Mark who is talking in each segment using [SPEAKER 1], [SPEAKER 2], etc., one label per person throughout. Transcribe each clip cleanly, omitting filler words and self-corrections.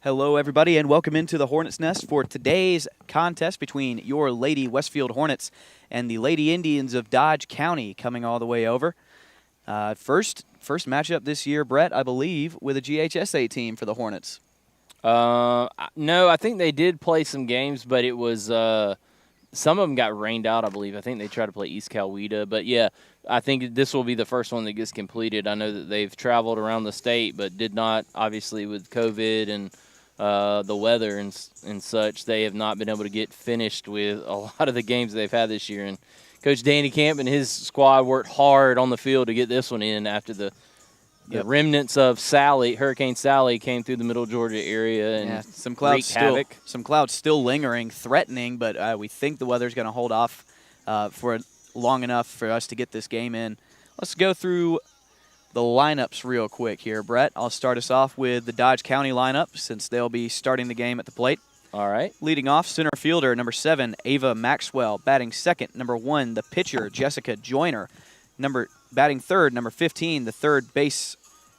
[SPEAKER 1] Hello, everybody, and welcome into the Hornets' Nest for today's contest between your Lady Westfield Hornets and the Lady Indians of Dodge County coming all the way over. First matchup this year, Brett, I believe, with a GHSA team for the Hornets.
[SPEAKER 2] No, I think they did play some games, but it was some of them got rained out, I believe. I think they tried to play East Coweta. But, yeah, I think this will be the first one that gets completed. I know that they've traveled around the state but did not, obviously, with COVID and the weather and such. They have not been able to get finished with a lot of the games they've had this year. And Coach Danny Camp and his squad worked hard on the field to get this one in after the remnants of Hurricane Sally came through the middle Georgia area and
[SPEAKER 1] some clouds
[SPEAKER 2] havoc.
[SPEAKER 1] Some clouds still lingering, threatening, but we think the weather's going to hold off for long enough for us to get this game in. Let's go through the lineups real quick here, Brett. I'll start us off with the Dodge County lineup since they'll be starting the game at the plate.
[SPEAKER 2] All right.
[SPEAKER 1] Leading off, center fielder, number 7, Ava Maxwell. Batting second, number 1, the pitcher, Jessica Joyner. Batting third, number 15, the third base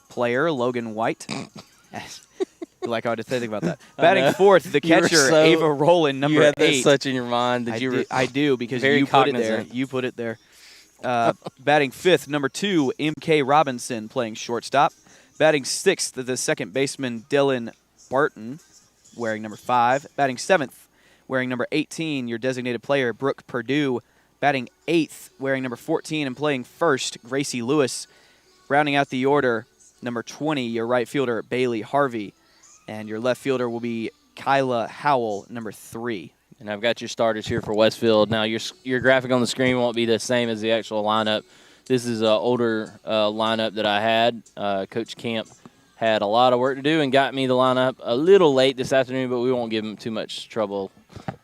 [SPEAKER 1] player, Logan White. Like I had to think about that. Batting fourth, the catcher, Ava Rowland, number 8.
[SPEAKER 2] You had that such in your mind that
[SPEAKER 1] I do because
[SPEAKER 2] you
[SPEAKER 1] put it there. You put it there. Batting fifth, number 2, M.K. Robinson, playing shortstop. Batting sixth, the second baseman, Dylan Barton, wearing number 5. Batting seventh, wearing number 18, your designated player, Brooke Purdue. Batting eighth, wearing number 14 and playing first, Gracie Lewis. Rounding out the order, number 20, your right fielder, Bailey Harvey. And your left fielder will be Kyla Howell, number 3.
[SPEAKER 2] And I've got your starters here for Westfield. Now, your graphic on the screen won't be the same as the actual lineup. This is an older lineup that I had. Coach Camp had a lot of work to do and got me the lineup a little late this afternoon, but we won't give him too much trouble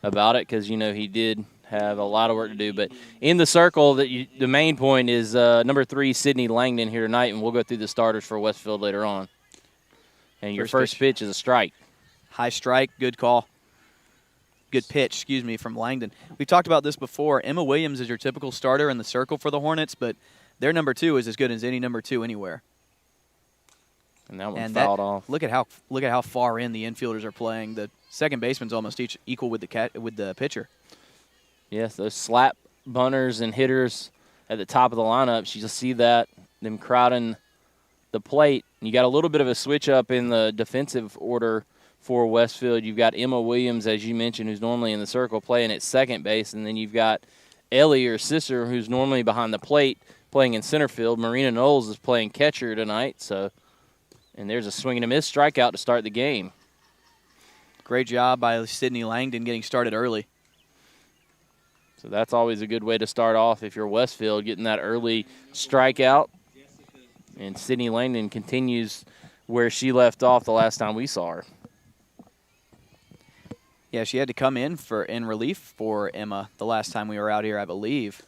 [SPEAKER 2] about it because, he did have a lot of work to do. But in the circle, the main point is number 3, Sydney Langdon here tonight, and we'll go through the starters for Westfield later on. And your first pitch is a strike.
[SPEAKER 1] High strike, good call. Good pitch, from Langdon. We've talked about this before. Emma Williams is your typical starter in the circle for the Hornets, but their number 2 is as good as any number 2 anywhere.
[SPEAKER 2] And that one fouled off.
[SPEAKER 1] Look at how far in the infielders are playing. The second baseman's almost equal with the pitcher.
[SPEAKER 2] Yes, those slap bunters and hitters at the top of the lineups, you just see them crowding the plate. You got a little bit of a switch up in the defensive order for Westfield. You've got Emma Williams, as you mentioned, who's normally in the circle, playing at second base, and then you've got Ellie, her sister, who's normally behind the plate, playing in center field. Marina Knowles is playing catcher tonight, and there's a swing and a miss strikeout to start the game.
[SPEAKER 1] Great job by Sydney Langdon getting started early.
[SPEAKER 2] So that's always a good way to start off if you're Westfield, getting that early strikeout. And Sydney Langdon continues where she left off the last time we saw her.
[SPEAKER 1] Yeah, she had to come in relief for Emma the last time we were out here, I believe.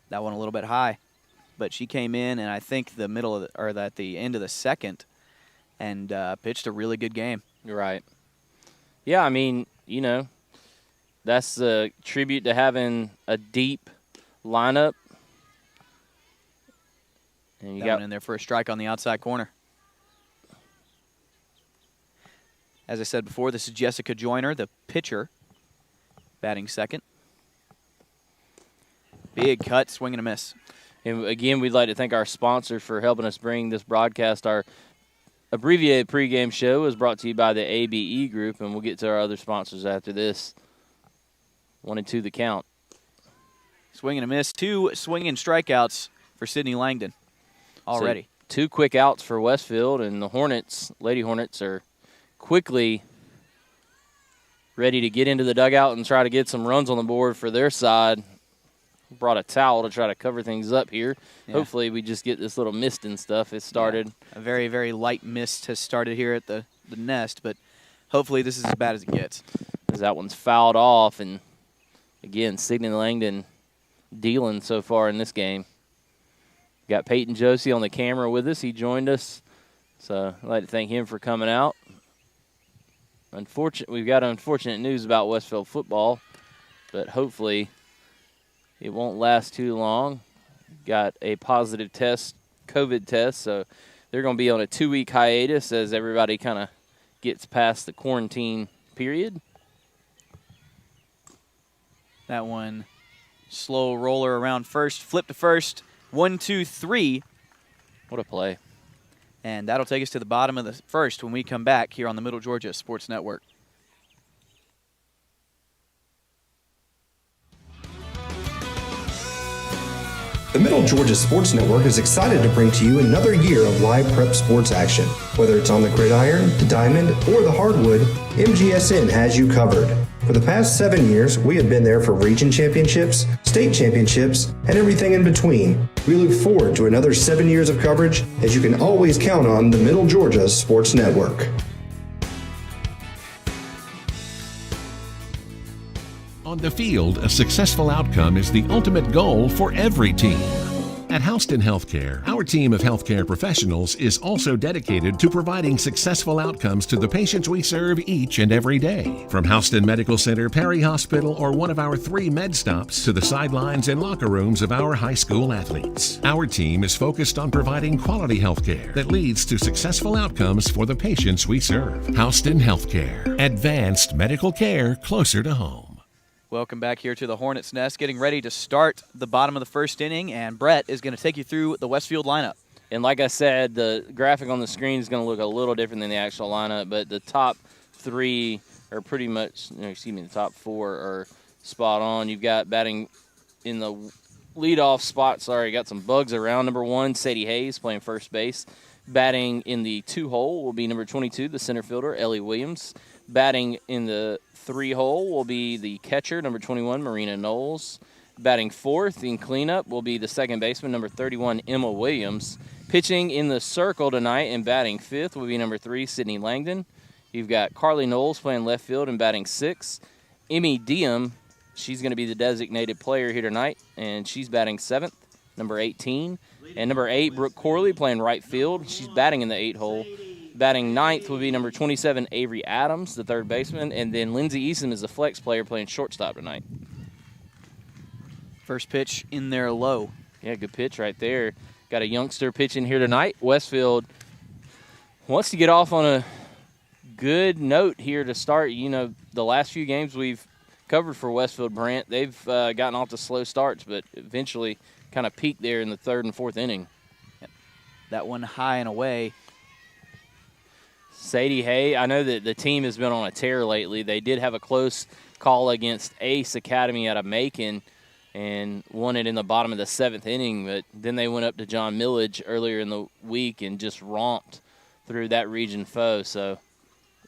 [SPEAKER 1] That one a little bit high. But she came in, and I think at the end of the second, and pitched a really good game.
[SPEAKER 2] You're right. Yeah, that's a tribute to having a deep lineup. And you
[SPEAKER 1] got one in there for a strike on the outside corner. As I said before, this is Jessica Joyner, the pitcher, batting second. Big cut, swing and a miss.
[SPEAKER 2] And again, we'd like to thank our sponsor for helping us bring this broadcast. Our abbreviated pregame show is brought to you by the ABE Group, and we'll get to our other sponsors after this. 1-2 the count.
[SPEAKER 1] Swing and a miss. 2 swinging strikeouts for Sydney Langdon already.
[SPEAKER 2] So 2 quick outs for Westfield, and the Lady Hornets, are quickly ready to get into the dugout and try to get some runs on the board for their side. Brought a towel to try to cover things up here. Yeah. Hopefully we just get this little mist and stuff. It started.
[SPEAKER 1] Yeah. A very, very light mist has started here at the nest, but hopefully this is as bad as it gets.
[SPEAKER 2] As that one's fouled off, and again, Sydney Langdon dealing so far in this game. Got Peyton Josie on the camera with us. He joined us, so I'd like to thank him for coming out. We've got unfortunate news about Westfield football, but hopefully it won't last too long. Got a positive COVID test, so they're going to be on a 2-week hiatus as everybody kind of gets past the quarantine period.
[SPEAKER 1] That one, slow roller around first, flip to first, 1, 2, 3.
[SPEAKER 2] What a play.
[SPEAKER 1] And that'll take us to the bottom of the first when we come back here on the Middle Georgia Sports Network.
[SPEAKER 3] The Middle Georgia Sports Network is excited to bring to you another year of live prep sports action. Whether it's on the gridiron, the diamond, or the hardwood, MGSN has you covered. For the past 7 years, we have been there for region championships, state championships, and everything in between. We look forward to another 7 years of coverage, as you can always count on the Middle Georgia Sports Network.
[SPEAKER 4] On the field, a successful outcome is the ultimate goal for every team. At Houston Healthcare, our team of healthcare professionals is also dedicated to providing successful outcomes to the patients we serve each and every day. From Houston Medical Center, Perry Hospital, or one of our 3 med stops to the sidelines and locker rooms of our high school athletes, our team is focused on providing quality healthcare that leads to successful outcomes for the patients we serve. Houston Healthcare, advanced medical care closer to home.
[SPEAKER 1] Welcome back here to the Hornets' Nest, getting ready to start the bottom of the first inning, and Brett is going to take you through the Westfield lineup.
[SPEAKER 2] And like I said, the graphic on the screen is going to look a little different than the actual lineup, but the top 3 are pretty much, the top 4 are spot on. You've got batting in the leadoff spot, got some bugs around. Number 1, Sadie Hayes playing first base. Batting in the 2 hole will be number 22, the center fielder, Ellie Williams. Batting in the 3 hole will be the catcher, number 21, Marina Knowles. Batting 4th in cleanup will be the second baseman, number 31, Emma Williams. Pitching in the circle tonight and batting 5th will be number 3, Sydney Langdon. You've got Carly Knowles playing left field and batting 6th. Emmy Diem, she's going to be the designated player here tonight, and she's batting 7th, number 18. And number 8, Brooke Corley playing right field. She's batting in the 8 hole. Batting 9th will be number 27, Avery Adams, the third baseman. And then Lindsey Eason is the flex player playing shortstop tonight.
[SPEAKER 1] First pitch in there low.
[SPEAKER 2] Yeah, good pitch right there. Got a youngster pitching here tonight. Westfield wants to get off on a good note here to start. The last few games we've covered for Westfield, Brant, they've gotten off to slow starts, but eventually kind of peaked there in the 3rd and 4th inning.
[SPEAKER 1] Yep. That one high and away.
[SPEAKER 2] Sadie Hay, I know that the team has been on a tear lately. They did have a close call against Ace Academy out of Macon and won it in the bottom of the 7th inning, but then they went up to John Millage earlier in the week and just romped through that region foe. So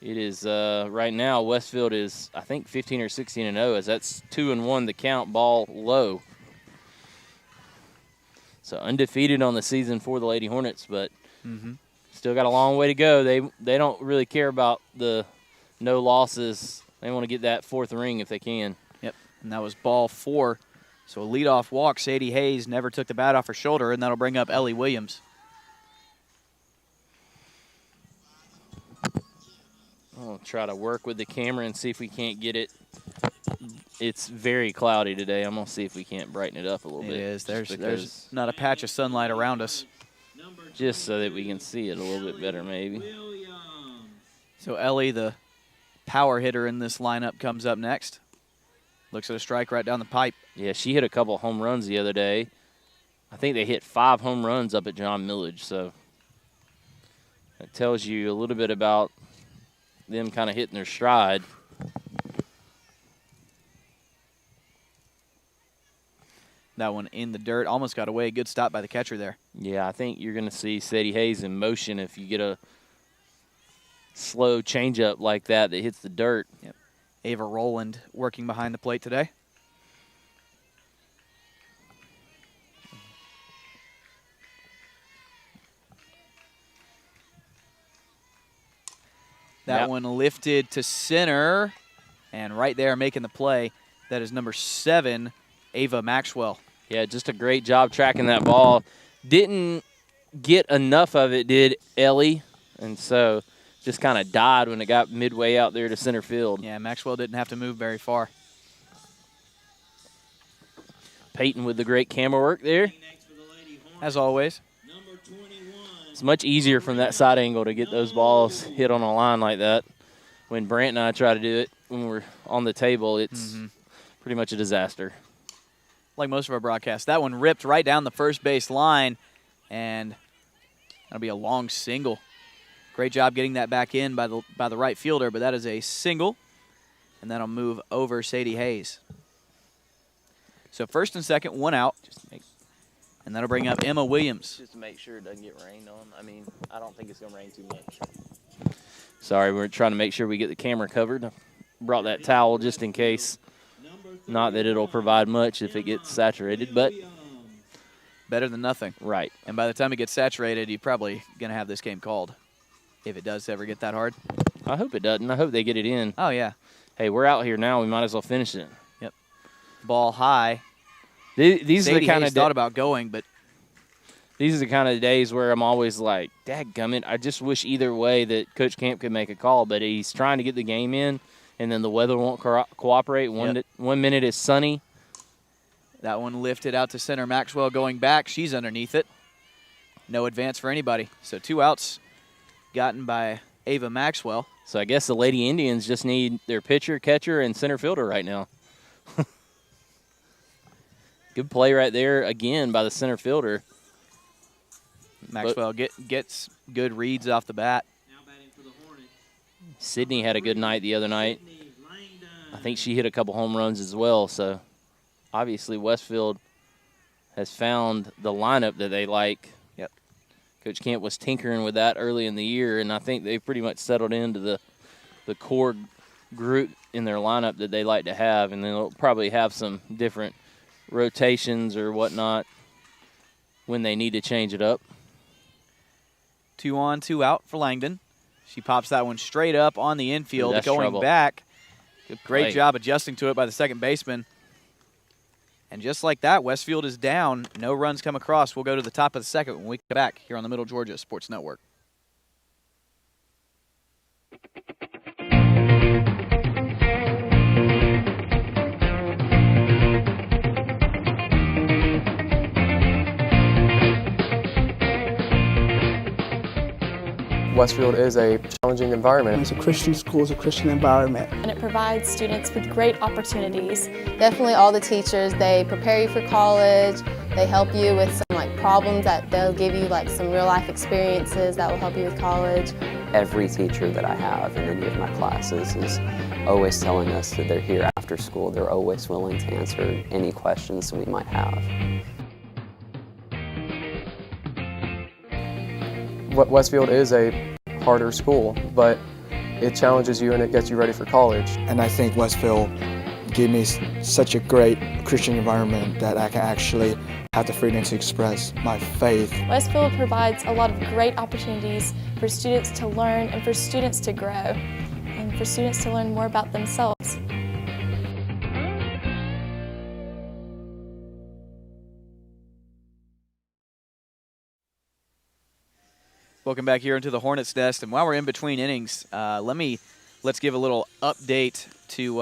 [SPEAKER 2] it is right now Westfield is, I think, 15 or 16-0, as that's 2-1 the count, ball low. So undefeated on the season for the Lady Hornets, but still got a long way to go. They don't really care about the no losses. They want to get that 4th ring if they can.
[SPEAKER 1] Yep, and that was ball 4. So a leadoff walk. Sadie Hayes never took the bat off her shoulder, and that'll bring up Ellie Williams.
[SPEAKER 2] I'll try to work with the camera and see if we can't get it. It's very cloudy today. I'm going to see if we can't brighten it up a little bit.
[SPEAKER 1] It is. There's not a patch of sunlight around us.
[SPEAKER 2] Just so that we can see it a little bit better, maybe.
[SPEAKER 1] So Ellie, the power hitter in this lineup, comes up next. Looks at a strike right down the pipe.
[SPEAKER 2] Yeah, she hit a couple home runs the other day. I think they hit 5 home runs up at John Millage, so that tells you a little bit about them kind of hitting their stride.
[SPEAKER 1] That one in the dirt, almost got away. Good stop by the catcher there.
[SPEAKER 2] Yeah, I think you're going to see Sadie Hayes in motion if you get a slow changeup like that hits the dirt.
[SPEAKER 1] Yep. Ava Rowland working behind the plate today. That one lifted to center, and right there making the play. That is number 7, Ava Maxwell.
[SPEAKER 2] Yeah, just a great job tracking that ball. Didn't get enough of it, did Ellie, and so just kind of died when it got midway out there to center field.
[SPEAKER 1] Yeah, Maxwell didn't have to move very far.
[SPEAKER 2] Peyton with the great camera work there.
[SPEAKER 1] As always.
[SPEAKER 2] It's much easier from that side angle to get those balls hit on a line like that. When Brant and I try to do it when we're on the table, it's pretty much a disaster.
[SPEAKER 1] Like most of our broadcasts, that one ripped right down the first base line, and that'll be a long single. Great job getting that back in by the right fielder, but that is a single, and that'll move over Sadie Hayes. So first and second, one out, and that'll bring up Emma Williams.
[SPEAKER 2] Just to make sure it doesn't get rained on. I mean, I don't think it's going to rain too much. Sorry, we're trying to make sure we get the camera covered. I brought that towel just in case. Not that it'll provide much if it gets saturated, but
[SPEAKER 1] better than nothing.
[SPEAKER 2] Right.
[SPEAKER 1] And by the time it gets saturated, you're probably going to have this game called, if it does ever get that hard.
[SPEAKER 2] I hope it doesn't. I hope they get it in.
[SPEAKER 1] Oh, yeah.
[SPEAKER 2] Hey, we're out here now. We might as well finish it.
[SPEAKER 1] Yep. Ball high.
[SPEAKER 2] These are the kind of
[SPEAKER 1] thought about going, but
[SPEAKER 2] these are the kind of days where I'm always like, dadgummit, I just wish either way that Coach Camp could make a call, but he's trying to get the game in, and then the weather won't cooperate. One minute is sunny.
[SPEAKER 1] That one lifted out to center. Maxwell going back. She's underneath it. No advance for anybody. So 2 outs gotten by Ava Maxwell.
[SPEAKER 2] So I guess the Lady Indians just need their pitcher, catcher, and center fielder right now. Good play right there again by the center fielder.
[SPEAKER 1] Maxwell gets good reads off the bat.
[SPEAKER 5] Now batting for the Hornet.
[SPEAKER 2] Sydney had a good night the other night. I think she hit a couple home runs as well. So obviously Westfield has found the lineup that they like.
[SPEAKER 1] Yep.
[SPEAKER 2] Coach Camp was tinkering with that early in the year, and I think they pretty much settled into the core group in their lineup that they like to have, and they'll probably have some different rotations or whatnot when they need to change it up.
[SPEAKER 1] 2 on, 2 out for Langdon. She pops that one straight up on the infield.
[SPEAKER 2] That's
[SPEAKER 1] going
[SPEAKER 2] trouble.
[SPEAKER 1] back.
[SPEAKER 2] Good
[SPEAKER 1] Great
[SPEAKER 2] play.
[SPEAKER 1] job adjusting to it by the second baseman. And just like that, Westfield is down. No runs come across. We'll go to the top of the second when we come back here on the Middle Georgia Sports Network.
[SPEAKER 6] Westfield is a challenging environment.
[SPEAKER 7] It's a Christian school, it's a Christian environment.
[SPEAKER 8] And it provides students with great opportunities.
[SPEAKER 9] Definitely all the teachers, they prepare you for college, they help you with some problems that they'll give you some real life experiences that will help you with college.
[SPEAKER 10] Every teacher that I have in any of my classes is always telling us that they're here after school. They're always willing to answer any questions we might have.
[SPEAKER 6] Westfield is a harder school, but it challenges you and it gets you ready for college.
[SPEAKER 7] And I think Westfield gave me such a great Christian environment that I can actually have the freedom to express my faith.
[SPEAKER 8] Westfield provides a lot of great opportunities for students to learn and for students to grow and for students to learn more about themselves.
[SPEAKER 1] Welcome back here into the Hornets' nest. And while we're in between innings, let's give a little update to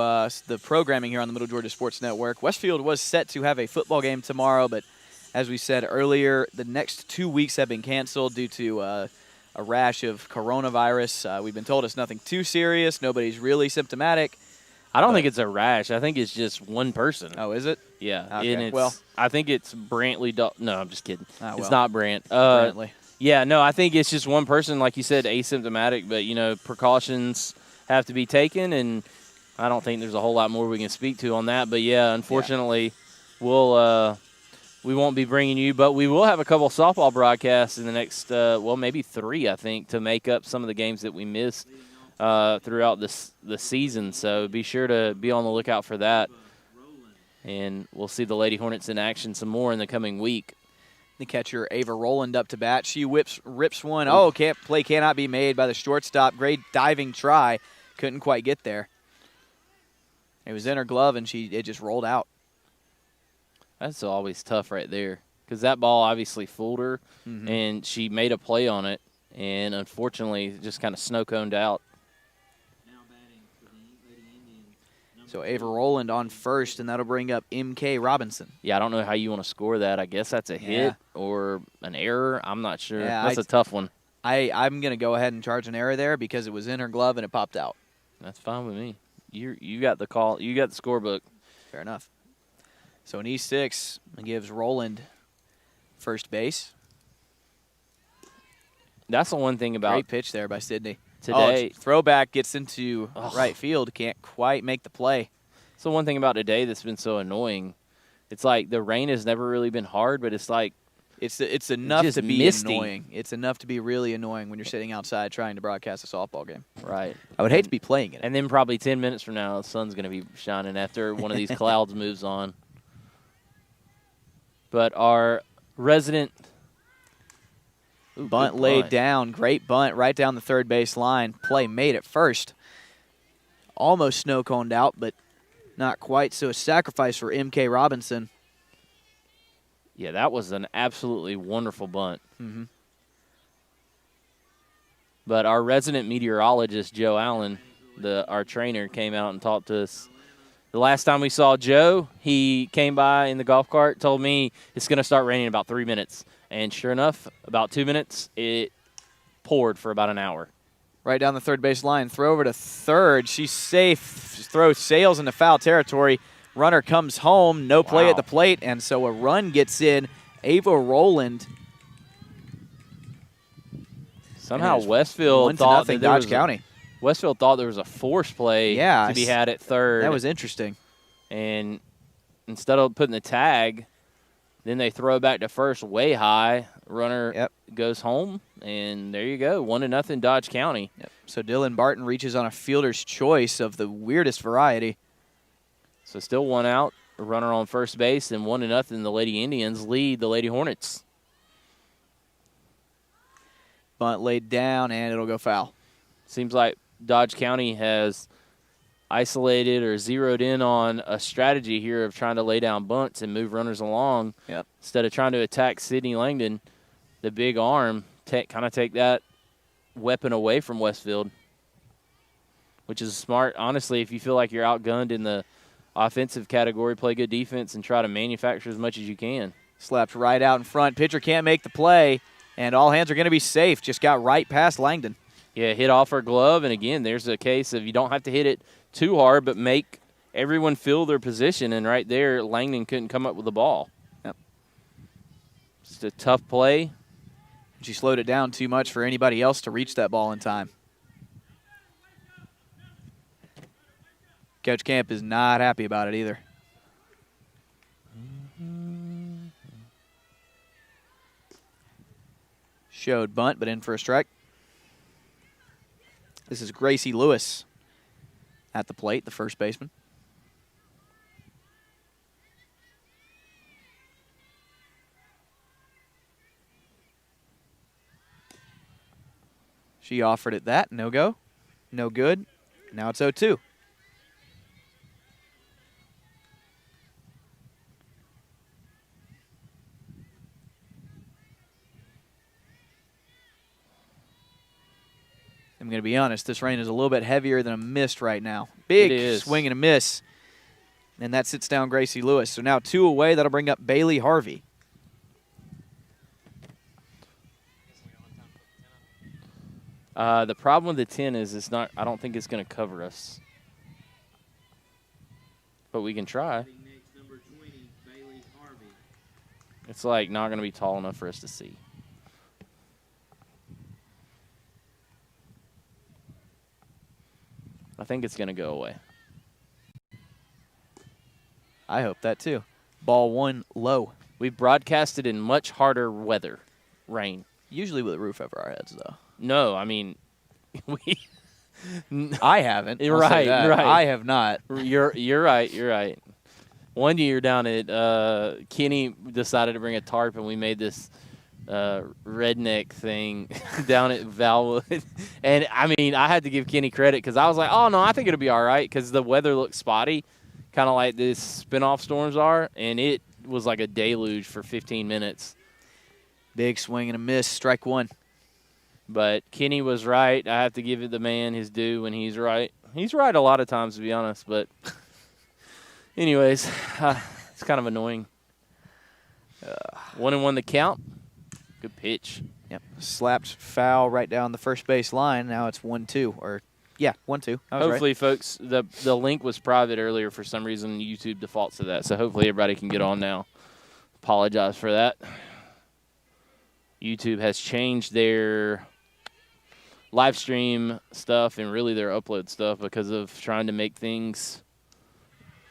[SPEAKER 1] the programming here on the Middle Georgia Sports Network. Westfield was set to have a football game tomorrow, but as we said earlier, the next 2 weeks have been canceled due to a rash of coronavirus. We've been told it's nothing too serious. Nobody's really symptomatic.
[SPEAKER 2] I don't think it's a rash. I think it's just one person.
[SPEAKER 1] Oh, is it?
[SPEAKER 2] Yeah.
[SPEAKER 1] Okay.
[SPEAKER 2] And I think it's Brantley. No, I'm just kidding. It's not Brant.
[SPEAKER 1] Brantley.
[SPEAKER 2] Yeah, no, I think it's just one person, like you said, asymptomatic, but, precautions have to be taken, and I don't think there's a whole lot more we can speak to on that. But, yeah, unfortunately, we won't be bringing you, but we will have a couple softball broadcasts in the next, maybe 3, I think, to make up some of the games that we missed throughout the season. So be sure to be on the lookout for that, and we'll see the Lady Hornets in action some more in the coming week.
[SPEAKER 1] The catcher, Ava Rowland, up to bat. She rips one. Oh, play cannot be made by the shortstop. Great diving try. Couldn't quite get there. It was in her glove, and it just rolled out.
[SPEAKER 2] That's always tough right there because that ball obviously fooled her, and she made a play on it, and unfortunately just kind of snow-coned out.
[SPEAKER 1] So Ava Rowland on first, and that'll bring up M.K. Robinson.
[SPEAKER 2] Yeah, I don't know how you want to score that. I guess that's a hit or an error. I'm not sure.
[SPEAKER 1] Yeah,
[SPEAKER 2] that's a tough one.
[SPEAKER 1] I'm going to go ahead and charge an error there because it was in her glove and it popped out.
[SPEAKER 2] That's fine with me. You got the call. You got the scorebook.
[SPEAKER 1] Fair enough. So an E6 gives Roland first base.
[SPEAKER 2] That's the one thing about
[SPEAKER 1] Great pitch there by Sydney.
[SPEAKER 2] today.
[SPEAKER 1] Throwback gets into right field. Can't quite make the play.
[SPEAKER 2] So one thing about today that's been so annoying, it's like the rain has never really been hard, but it's like
[SPEAKER 1] it's enough
[SPEAKER 2] just
[SPEAKER 1] to be
[SPEAKER 2] misty.
[SPEAKER 1] annoying. It's enough to be really annoying when you're sitting outside trying to broadcast a softball game.
[SPEAKER 2] Right.
[SPEAKER 1] I would hate to be playing in it.
[SPEAKER 2] And then probably 10 minutes from now, the sun's going to be shining after one of these clouds moves on. But our resident
[SPEAKER 1] Bunt
[SPEAKER 2] good
[SPEAKER 1] laid
[SPEAKER 2] bunt.
[SPEAKER 1] down. Great bunt right down the third base line. Play made at first. Almost snow coned out, but not quite. So a sacrifice for M.K. Robinson.
[SPEAKER 2] Yeah, that was an absolutely wonderful bunt.
[SPEAKER 1] Mm-hmm.
[SPEAKER 2] But our resident meteorologist, Joe Allen, our trainer, came out and talked to us. The last time we saw Joe, he came by in the golf cart, told me it's going to start raining in about 3 minutes. And sure enough, about 2 minutes, it poured for about an hour.
[SPEAKER 1] Right down the third base line. Throw over to third. She's safe. Throw sails into foul territory. Runner comes home. No play at the plate. And so a run gets in. Ava Rowland.
[SPEAKER 2] Somehow Westfield thought that
[SPEAKER 1] Dodge County.
[SPEAKER 2] Westfield thought there was a force play to be had at third.
[SPEAKER 1] That was interesting.
[SPEAKER 2] And instead of putting the tag, then they throw back to first way high. Runner goes home, and there you go. 1-0 Dodge County.
[SPEAKER 1] Yep. So Dylan Barton reaches on a fielder's choice of the weirdest variety.
[SPEAKER 2] So still 1 out, a runner on first base, and 1-0 the Lady Indians lead the Lady Hornets.
[SPEAKER 1] Bunt laid down, and it'll go foul.
[SPEAKER 2] Seems like Dodge County has isolated or zeroed in on a strategy here of trying to lay down bunts and move runners along.
[SPEAKER 1] Yep.
[SPEAKER 2] Instead of trying to attack Sydney Langdon, the big arm, kind of take that weapon away from Westfield, which is smart. Honestly, if you feel like you're outgunned in the offensive category, play good defense and try to manufacture as much as you can.
[SPEAKER 1] Slapped right out in front. Pitcher can't make the play, and all hands are going to be safe. Just got right past Langdon.
[SPEAKER 2] Yeah, hit off her glove, and again, there's a case of you don't have to hit it too hard, but make everyone feel their position, and right there, Langdon couldn't come up with the ball.
[SPEAKER 1] Yep.
[SPEAKER 2] Just a tough play.
[SPEAKER 1] She slowed it down too much for anybody else to reach that ball in time. Coach Camp is not happy about it either. Showed bunt, but in for a strike. This is Gracie Lewis at the plate, the first baseman. She offered it that. No go. No good. Now it's 0-2. I'm going to be honest, this rain is a little bit heavier than a mist right now. Big swing and a miss. And that sits down Gracie Lewis. So now 2 away. That'll bring up Bailey Harvey.
[SPEAKER 2] The problem with the 10 is it's not. I don't think it's going to cover us. But we can try. It's like not going to be tall enough for us to see. I think it's going to go away.
[SPEAKER 1] I hope that too. Ball 1 low.
[SPEAKER 2] We've broadcasted in much harder weather, rain.
[SPEAKER 1] Usually with a roof over our heads, though.
[SPEAKER 2] No, I mean, we.
[SPEAKER 1] I haven't.
[SPEAKER 2] Right.
[SPEAKER 1] I have not.
[SPEAKER 2] You're right. You're right. One year down at Kenny decided to bring a tarp, and we made this redneck thing down at Valwood. And, I mean, I had to give Kenny credit because I was like, oh, no, I think it'll be all right because the weather looked spotty, kind of like these spin-off storms are, and it was like a deluge for 15 minutes.
[SPEAKER 1] Big swing and a miss, strike 1.
[SPEAKER 2] But Kenny was right. I have to give the man his due when he's right. He's right a lot of times, to be honest. But anyways, it's kind of annoying. 1-1 the count. Good pitch.
[SPEAKER 1] Yep. Slapped foul right down the first base line. Now it's 1-2. Or, yeah, 1-2. I was
[SPEAKER 2] Hopefully,
[SPEAKER 1] right.
[SPEAKER 2] folks, the link was private earlier for some reason. YouTube defaults to that. So hopefully everybody can get on now. Apologize for that. YouTube has changed their live stream stuff and really their upload stuff because of trying to make things,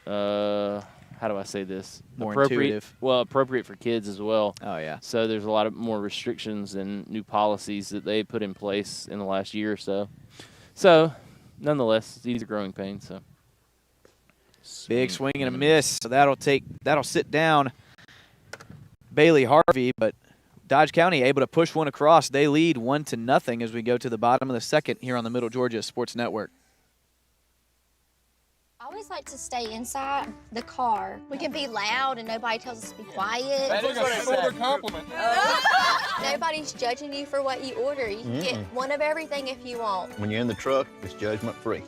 [SPEAKER 2] how do I say this?
[SPEAKER 1] More
[SPEAKER 2] appropriate,
[SPEAKER 1] intuitive.
[SPEAKER 2] Well, appropriate for kids as well.
[SPEAKER 1] Oh, yeah.
[SPEAKER 2] So there's a lot of more restrictions and new policies that they put in place in the last year or so. So, nonetheless, these are growing pains. So,
[SPEAKER 1] Big swing and a miss. So that'll sit down Bailey Harvey, but Dodge County able to push one across. They lead 1-0 as we go to the bottom of the second here on the Middle Georgia Sports Network.
[SPEAKER 5] I always like to stay inside the car. We can be loud and nobody tells us to be quiet.
[SPEAKER 11] That is a shoulder compliment.
[SPEAKER 5] Nobody's judging you for what you order. You can get one of everything if you want.
[SPEAKER 11] When you're in the truck, it's judgment free.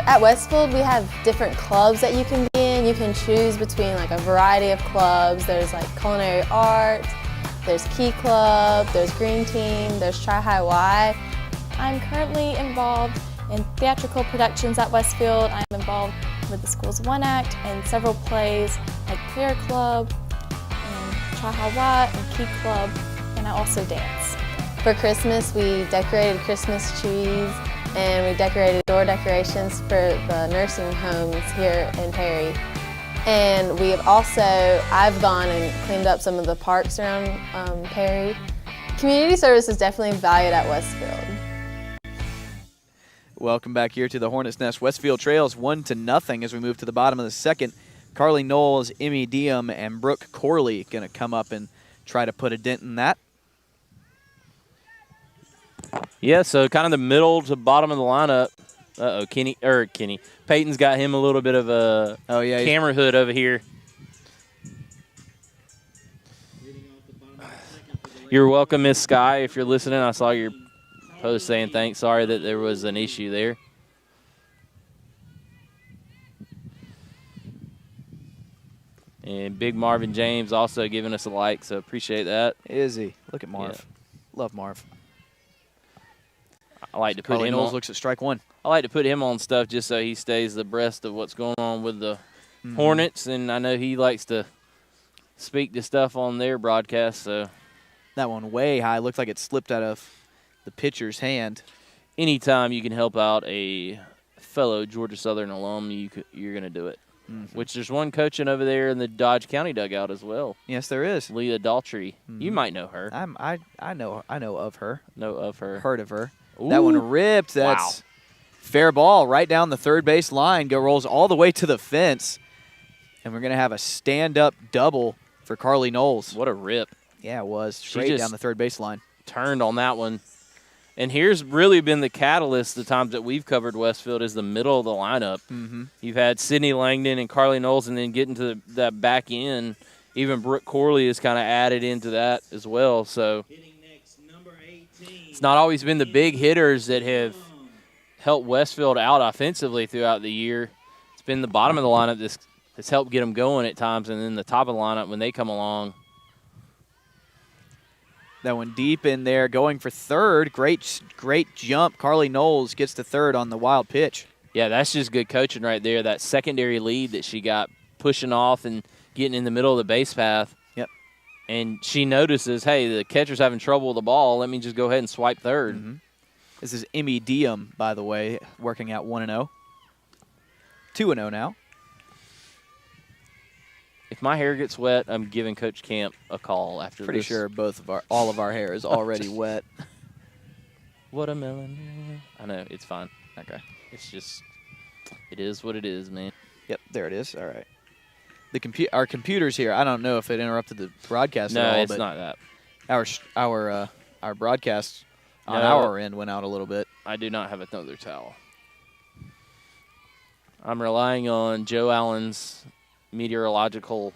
[SPEAKER 9] At Westfield, we have different clubs that you can be in. You can choose between like a variety of clubs. There's like culinary arts, there's Key Club, there's Green Team, there's Tri High Y.
[SPEAKER 8] I'm currently involved in theatrical productions at Westfield. I'm involved with the school's One Act and several plays like Prayer Club and Tri High Y and Key Club, and I also dance.
[SPEAKER 9] For Christmas, we decorated Christmas trees and we decorated door decorations for the nursing homes here in Perry. And we have also, I've gone and cleaned up some of the parks around Perry. Community service is definitely valued at Westfield.
[SPEAKER 1] Welcome back here to the Hornets Nest. Westfield trails 1-0 as we move to the bottom of the second. Carly Knowles, Emmy Diem, and Brooke Corley going to come up and try to put a dent in that.
[SPEAKER 2] yeah, so kind of the middle to bottom of the lineup. Kenny. Peyton's got him a little bit of a camera hood over here. You're welcome, Miss Sky. If you're listening, I saw your post saying thanks. Sorry that there was an issue there. And Big Marvin James also giving us a like, so appreciate that.
[SPEAKER 1] Is he? Look at Marv.
[SPEAKER 2] Yeah.
[SPEAKER 1] Love Marv.
[SPEAKER 2] I like to put
[SPEAKER 1] Carly
[SPEAKER 2] him
[SPEAKER 1] Knowles
[SPEAKER 2] on.
[SPEAKER 1] looks at strike one.
[SPEAKER 2] I like to put him on stuff just so he stays abreast of what's going on with the Hornets, and I know he likes to speak to stuff on their broadcast. So
[SPEAKER 1] that one way high looked like it slipped out of the pitcher's hand.
[SPEAKER 2] Anytime you can help out a fellow Georgia Southern alum, you're going to do it. Which there's one coaching over there in the Dodge County dugout as well.
[SPEAKER 1] Yes, there is.
[SPEAKER 2] Leah Daltrey. You might know her.
[SPEAKER 1] I know of her.
[SPEAKER 2] Know of her.
[SPEAKER 1] Heard of her.
[SPEAKER 2] Ooh.
[SPEAKER 1] That one ripped. That's fair ball right down the third base line. Rolls all the way to the fence. And we're going to have a stand-up double for Carly Knowles.
[SPEAKER 2] What a rip.
[SPEAKER 1] Yeah, it was. Straight down the third base line.
[SPEAKER 2] Turned on that one. And here's really been the catalyst the times that we've covered Westfield is the middle of the lineup. You've had Sydney Langdon and Carly Knowles, and then getting to that back end. Even Brooke Corley has kind of added into that as well. So it's not always been the big hitters that have helped Westfield out offensively throughout the year. It's been the bottom of the lineup that's helped get them going at times, and then the top of the lineup when they come along.
[SPEAKER 1] That one deep in there, going for third. Great jump. Carly Knowles gets to third on the wild pitch.
[SPEAKER 2] Yeah, that's just good coaching right there. That secondary lead that she got, pushing off and getting in the middle of the base path.
[SPEAKER 1] Yep.
[SPEAKER 2] And she notices, hey, the catcher's having trouble with the ball. Let me just go ahead and swipe third.
[SPEAKER 1] This is Emmy Diem, by the way, working out 1-0. 2-0 now.
[SPEAKER 2] If my hair gets wet, I'm giving Coach Camp a call after
[SPEAKER 1] Pretty
[SPEAKER 2] this.
[SPEAKER 1] sure all of our hair is already wet.
[SPEAKER 2] Watermelon. I know, it's fine.
[SPEAKER 1] Okay.
[SPEAKER 2] It's just, it is what it is, man.
[SPEAKER 1] Yep, there it is. All right. Our computers here, I don't know if it interrupted the broadcast
[SPEAKER 2] No,
[SPEAKER 1] at all.
[SPEAKER 2] it's not that.
[SPEAKER 1] Our broadcast on
[SPEAKER 2] No.
[SPEAKER 1] our end went out a little bit.
[SPEAKER 2] I do not have another towel. I'm relying on Joe Allen's meteorological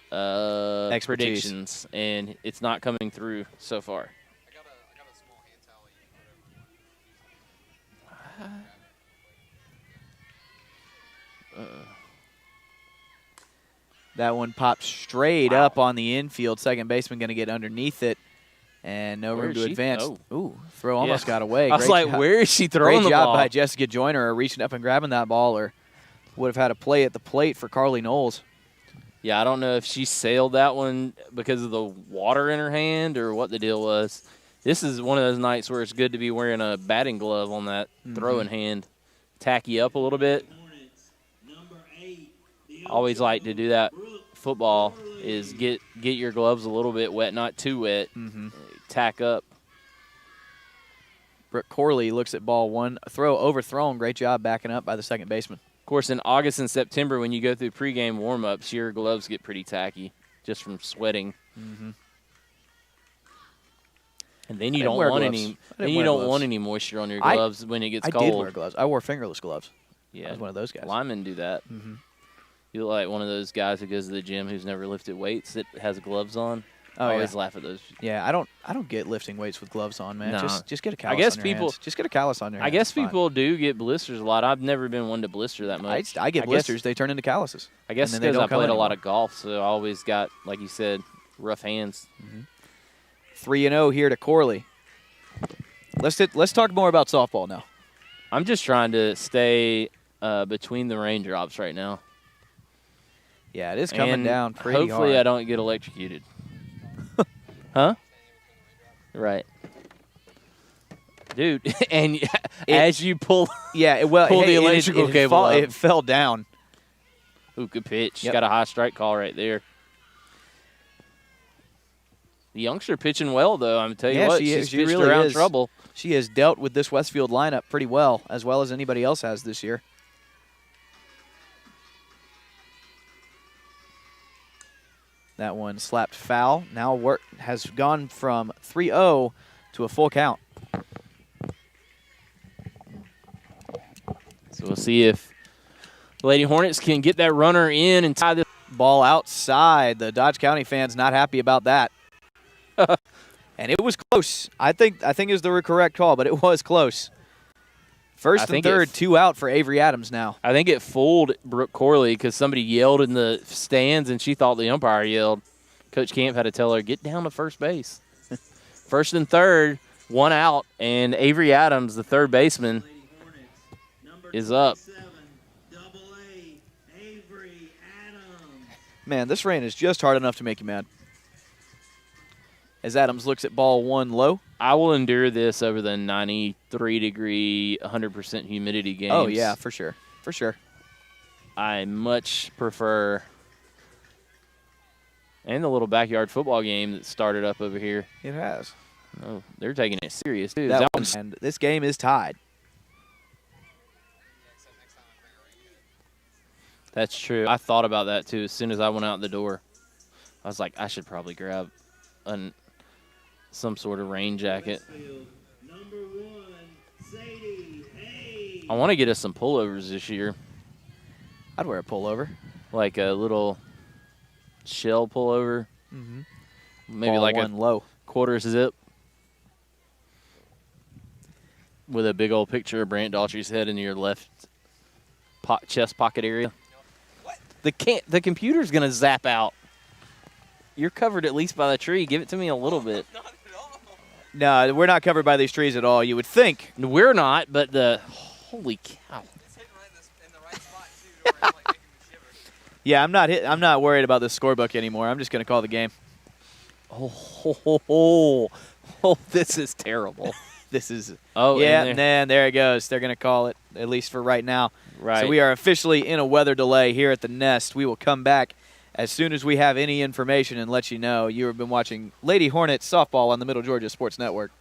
[SPEAKER 1] Expertise.
[SPEAKER 2] predictions, and it's not coming through so far.
[SPEAKER 1] That one popped straight up on the infield. Second baseman going to get underneath it, and no room to advance. Ooh, throw almost got away.
[SPEAKER 2] I was like, where is she throwing the ball?
[SPEAKER 1] Great job by Jessica Joyner reaching up and grabbing that ball, or would have had a play at the plate for Carly Knowles.
[SPEAKER 2] Yeah, I don't know if she sailed that one because of the water in her hand or what the deal was. This is one of those nights where it's good to be wearing a batting glove on that throwing hand. Tack you up a little bit. Always like to do that. Football is get your gloves a little bit wet, not too wet. Tack up.
[SPEAKER 1] Brooke Corley looks at ball one. Throw overthrown. Great job backing up by the second baseman.
[SPEAKER 2] Of course, in August and September, when you go through pregame warm-ups, your gloves get pretty tacky just from sweating. And then you don't want any. Then you don't want any moisture on your gloves when it gets cold.
[SPEAKER 1] I did wear gloves. I wore fingerless gloves.
[SPEAKER 2] Yeah,
[SPEAKER 1] I was one of those guys.
[SPEAKER 2] Linemen do that. You look like one of those guys who goes to the gym who's never lifted weights that has gloves on. I always laugh at those.
[SPEAKER 1] Yeah, I don't get lifting weights with gloves on, man.
[SPEAKER 2] Nah.
[SPEAKER 1] Just get a callus on your hands. Just get a callus on your hands.
[SPEAKER 2] I guess people do get blisters a lot. I've never been one to blister that much.
[SPEAKER 1] I get blisters. They turn into calluses.
[SPEAKER 2] I guess because I played a lot of golf, so I always got, like you said, rough hands.
[SPEAKER 1] 3-0 here to Corley. Let's talk more about softball now.
[SPEAKER 2] I'm just trying to stay between the raindrops right now.
[SPEAKER 1] Yeah, it is coming down pretty hard.
[SPEAKER 2] Hopefully I don't get electrocuted. Huh? Right. Dude, and as you pull the electrical cable up.
[SPEAKER 1] It fell down.
[SPEAKER 2] Ooh, good pitch. Got a high strike call right there. The youngster pitching well, though. I'm telling you what, she's pitched
[SPEAKER 1] really
[SPEAKER 2] around trouble.
[SPEAKER 1] She has dealt with this Westfield lineup pretty well as anybody else has this year. That one slapped foul. Now has gone from 3-0 to a full count.
[SPEAKER 2] So we'll see if the Lady Hornets can get that runner in and tie this
[SPEAKER 1] ball outside. The Dodge County fans not happy about that. And it was close. I think it was the correct call, but it was close. First and third, 2 out for Avery Adams now.
[SPEAKER 2] I think it fooled Brooke Corley because somebody yelled in the stands, and she thought the umpire yelled. Coach Camp had to tell her, get down to first base. First and third, 1 out, and Avery Adams, the third baseman, is up.
[SPEAKER 1] Man, this rain is just hard enough to make you mad. As Adams looks at ball one low.
[SPEAKER 2] I will endure this over the 93-degree, 100% humidity games.
[SPEAKER 1] Oh, yeah, for sure. For sure.
[SPEAKER 2] I much prefer. And the little backyard football game that started up over here.
[SPEAKER 1] It has.
[SPEAKER 2] Oh, they're taking it serious, too.
[SPEAKER 1] And this game is tied.
[SPEAKER 2] That's true. I thought about that, too, as soon as I went out the door. I was like, I should probably grab some sort of rain jacket. I want to get us some pullovers this year.
[SPEAKER 1] I'd wear a pullover.
[SPEAKER 2] Like a little shell pullover. Maybe
[SPEAKER 1] ball
[SPEAKER 2] like
[SPEAKER 1] one
[SPEAKER 2] a
[SPEAKER 1] low.
[SPEAKER 2] Quarter zip. With a big old picture of Brant Daughtry's head in your left chest pocket area. What? The computer's going to zap out. You're covered at least by the tree. Give it to me a little bit.
[SPEAKER 1] No, we're not covered by these trees at all. You would think.
[SPEAKER 2] We're not, but holy cow.
[SPEAKER 1] Yeah, I'm not worried about the scorebook anymore. I'm just going to call the game.
[SPEAKER 2] Oh, this is terrible.
[SPEAKER 1] This is.
[SPEAKER 2] Oh,
[SPEAKER 1] yeah, and there it goes. They're going to call it, at least for right now.
[SPEAKER 2] Right.
[SPEAKER 1] So we are officially in a weather delay here at the Nest. We will come back as soon as we have any information and let you know. You have been watching Lady Hornets softball on the Middle Georgia Sports Network.